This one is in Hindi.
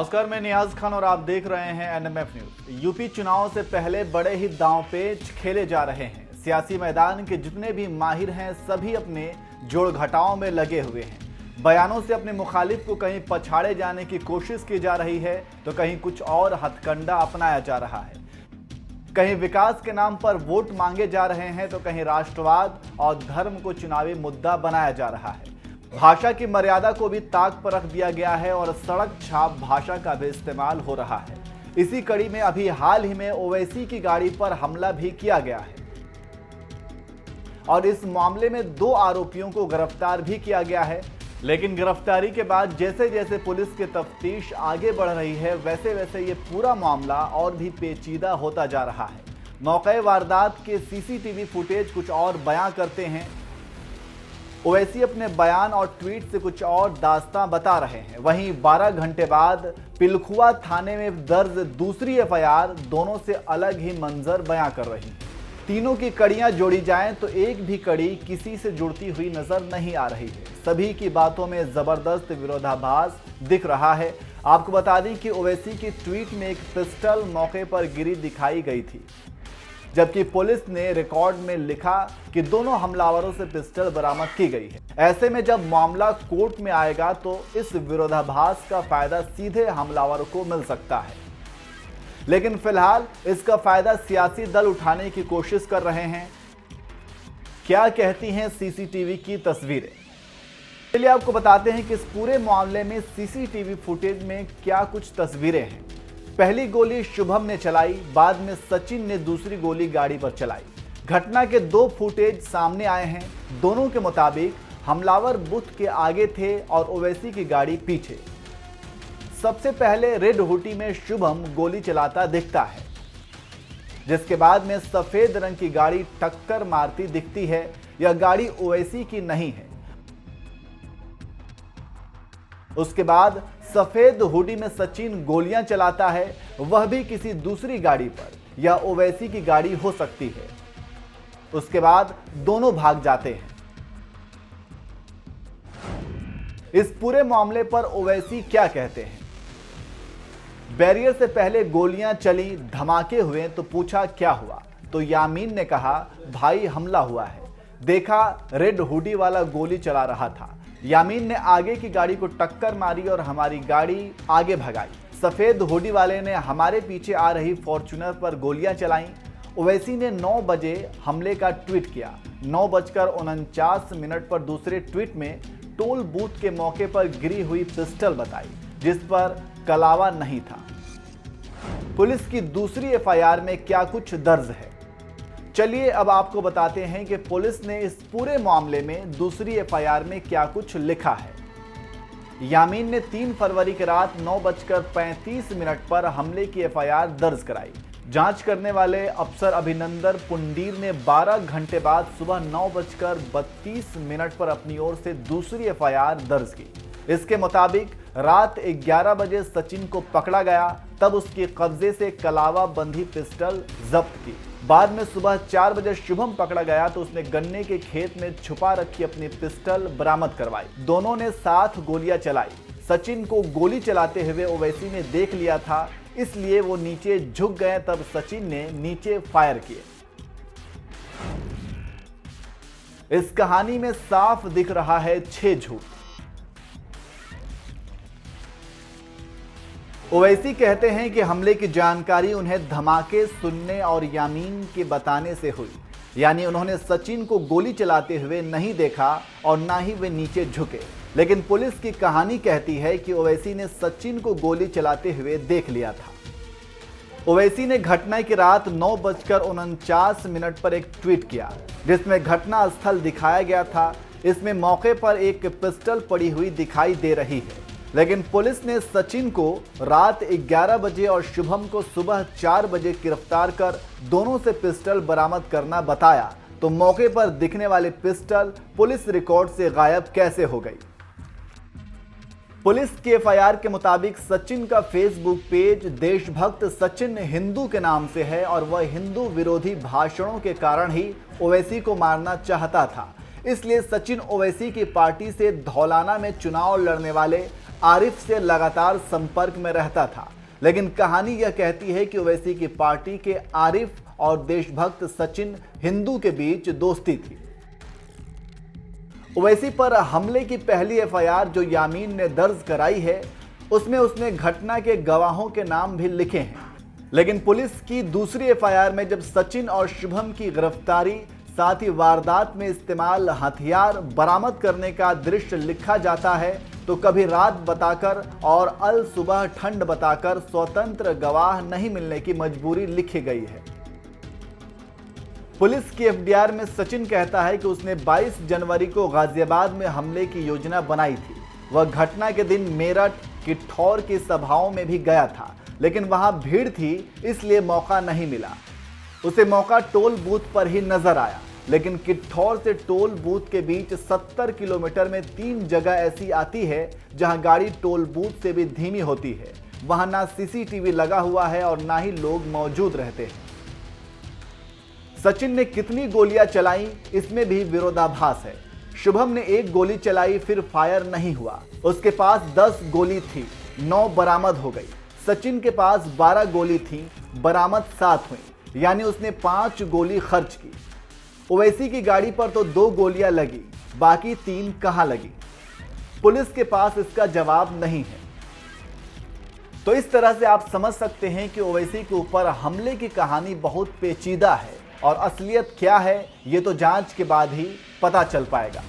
नमस्कार, मैं नियाज खान और आप देख रहे हैं एनएमएफ न्यूज। यूपी चुनाव से पहले बड़े ही दांव पेच खेले जा रहे हैं। सियासी मैदान के जितने भी माहिर हैं सभी अपने जोड़ घटाव में लगे हुए हैं। बयानों से अपने मुखालिफ को कहीं पछाड़े जाने की कोशिश की जा रही है तो कहीं कुछ और हथकंडा अपनाया जा रहा है। कहीं विकास के नाम पर वोट मांगे जा रहे हैं तो कहीं राष्ट्रवाद और धर्म को चुनावी मुद्दा बनाया जा रहा है। भाषा की मर्यादा को भी ताक पर रख दिया गया है और सड़क छाप भाषा का भी इस्तेमाल हो रहा है। इसी कड़ी में अभी हाल ही में ओवैसी की गाड़ी पर हमला भी किया गया है और इस मामले में 2 आरोपियों को गिरफ्तार भी किया गया है। लेकिन गिरफ्तारी के बाद जैसे जैसे पुलिस की तफ्तीश आगे बढ़ रही है वैसे वैसे ये पूरा मामला और भी पेचीदा होता जा रहा है। मौके वारदात के सीसीटीवी फुटेज कुछ और बयां करते हैं। ओवैसी अपने बयान और ट्वीट से कुछ और दास्तां बता रहे हैं। वहीं 12 घंटे बाद पिलखुआ थाने में दर्ज दूसरी एफआईआर दोनों से अलग ही मंजर बयां कर रही है। तीनों की कड़ियां जोड़ी जाएं तो एक भी कड़ी किसी से जुड़ती हुई नजर नहीं आ रही है। सभी की बातों में जबरदस्त विरोधाभास दिख रहा है। आपको बता दें कि ओवैसी की ट्वीट में एक पिस्टल मौके पर गिरी दिखाई गई थी, जबकि पुलिस ने रिकॉर्ड में लिखा कि दोनों हमलावरों से पिस्टल बरामद की गई है। ऐसे में जब मामला कोर्ट में आएगा तो इस विरोधाभास का फायदा सीधे हमलावरों को मिल सकता है। लेकिन फिलहाल इसका फायदा सियासी दल उठाने की कोशिश कर रहे हैं। क्या कहती हैं सीसीटीवी की तस्वीरें? चलिए आपको बताते हैं कि इस पूरे मामले में सीसीटीवी फुटेज में क्या कुछ तस्वीरें हैं। पहली गोली शुभम ने चलाई, बाद में सचिन ने दूसरी गोली गाड़ी पर चलाई। घटना के 2 फुटेज सामने आए हैं। दोनों के मुताबिक हमलावर बुथ के आगे थे और ओवैसी की गाड़ी पीछे। सबसे पहले रेड हुडी में शुभम गोली चलाता दिखता है, जिसके बाद में सफेद रंग की गाड़ी टक्कर मारती दिखती है। यह गाड़ी ओवैसी की नहीं है। उसके बाद सफेद हुडी में सचिन गोलियां चलाता है, वह भी किसी दूसरी गाड़ी पर। यह ओवैसी की गाड़ी हो सकती है। उसके बाद दोनों भाग जाते हैं। इस पूरे मामले पर ओवैसी क्या कहते हैं? बैरियर से पहले गोलियां चली, धमाके हुए तो पूछा क्या हुआ, तो यामीन ने कहा भाई हमला हुआ है। देखा रेड हुडी वाला गोली चला रहा था। यामीन ने आगे की गाड़ी को टक्कर मारी और हमारी गाड़ी आगे भगाई। सफेद हुडी वाले ने हमारे पीछे आ रही फॉर्च्यूनर पर गोलियां चलाईं। ओवैसी ने 9 बजे हमले का ट्वीट किया। 9:49 पर दूसरे ट्वीट में टोल बूथ के मौके पर गिरी हुई पिस्टल बताई, जिस पर कलावा नहीं था। पुलिस की दूसरी एफआईआर में क्या कुछ दर्ज है, चलिए अब आपको बताते हैं कि पुलिस ने इस पूरे मामले में दूसरी एफआईआर में क्या कुछ लिखा है। यामीन ने 3 फरवरी की रात 9:35 पर हमले की एफआईआर दर्ज कराई। जांच करने वाले अफसर अभिनंदन पुंडीर ने 12 घंटे बाद सुबह 9:32 पर अपनी ओर से दूसरी एफआईआर दर्ज की। इसके मुताबिक रात 11 बजे सचिन को पकड़ा गया, तब उसके कब्जे से कलावा बंधी पिस्टल जब्त की। बाद में सुबह 4 बजे शुभम पकड़ा गया तो उसने गन्ने के खेत में छुपा रखी अपनी पिस्टल बरामद करवाई। दोनों ने साथ गोलियां चलाई। सचिन को गोली चलाते हुए ओवैसी ने देख लिया था, इसलिए वो नीचे झुक गए, तब सचिन ने नीचे फायर किए। इस कहानी में साफ दिख रहा है 6 झूठ। ओवैसी कहते हैं कि हमले की जानकारी उन्हें धमाके सुनने और यामीन के बताने से हुई, यानी उन्होंने सचिन को गोली चलाते हुए नहीं देखा और ना ही वे नीचे झुके। लेकिन पुलिस की कहानी कहती है कि ओवैसी ने सचिन को गोली चलाते हुए देख लिया था। ओवैसी ने घटना की रात 9:49 पर एक ट्वीट किया, जिसमें घटना स्थल दिखाया गया था। इसमें मौके पर एक पिस्टल पड़ी हुई दिखाई दे रही है। लेकिन पुलिस ने सचिन को रात 11 बजे और शुभम को सुबह 4 बजे गिरफ्तार कर दोनों से पिस्टल बरामद करना बताया, तो मौके पर दिखने वाली पिस्टल पुलिस रिकॉर्ड से गायब कैसे हो गई? पुलिस के एफआईआर के मुताबिक सचिन का फेसबुक पेज देशभक्त सचिन हिंदू के नाम से है और वह हिंदू विरोधी भाषणों के कारण ही ओवैसी को मारना चाहता था। इसलिए सचिन ओवैसी की पार्टी से धौलाना में चुनाव लड़ने वाले आरिफ से लगातार संपर्क में रहता था। लेकिन कहानी यह कहती है कि ओवैसी की पार्टी के आरिफ और देशभक्त सचिन हिंदू के बीच दोस्ती थी। ओवैसी पर हमले की पहली एफआईआर जो यामीन ने दर्ज कराई है, उसमें उसने घटना के गवाहों के नाम भी लिखे हैं। लेकिन पुलिस की दूसरी एफआईआर में जब सचिन और शुभम की गिरफ्तारी, साथ ही वारदात में इस्तेमाल हथियार बरामद करने का दृश्य लिखा जाता है, तो कभी रात बताकर और अल सुबह ठंड बताकर स्वतंत्र गवाह नहीं मिलने की मजबूरी लिखी गई है। पुलिस की एफडीआर में सचिन कहता है कि उसने 22 जनवरी को गाजियाबाद में हमले की योजना बनाई थी। वह घटना के दिन मेरठ, किठौर की सभाओं में भी गया था, लेकिन वहां भीड़ थी इसलिए मौका नहीं मिला। उसे मौका टोल बूथ पर ही नजर आया, लेकिन किठौर से टोल बूथ के बीच 70 किलोमीटर में 3 जगह ऐसी आती है जहां गाड़ी टोल बूथ से भी धीमी होती है। वहां ना सीसीटीवी लगा हुआ है और ना ही लोग मौजूद रहते हैं। सचिन ने कितनी गोलियां चलाई, इसमें भी विरोधाभास है। शुभम ने 1 गोली चलाई, फिर फायर नहीं हुआ। उसके पास 10 गोली थी, 9 बरामद हो गई। सचिन के पास 12 गोली थी, बरामद 7 हुई, यानी उसने 5 गोली खर्च की। ओवैसी की गाड़ी पर तो 2 गोलियां लगी, बाकी 3 कहां लगी? पुलिस के पास इसका जवाब नहीं है। तो इस तरह से आप समझ सकते हैं कि ओवैसी के ऊपर हमले की कहानी बहुत पेचीदा है और असलियत क्या है, ये तो जांच के बाद ही पता चल पाएगा।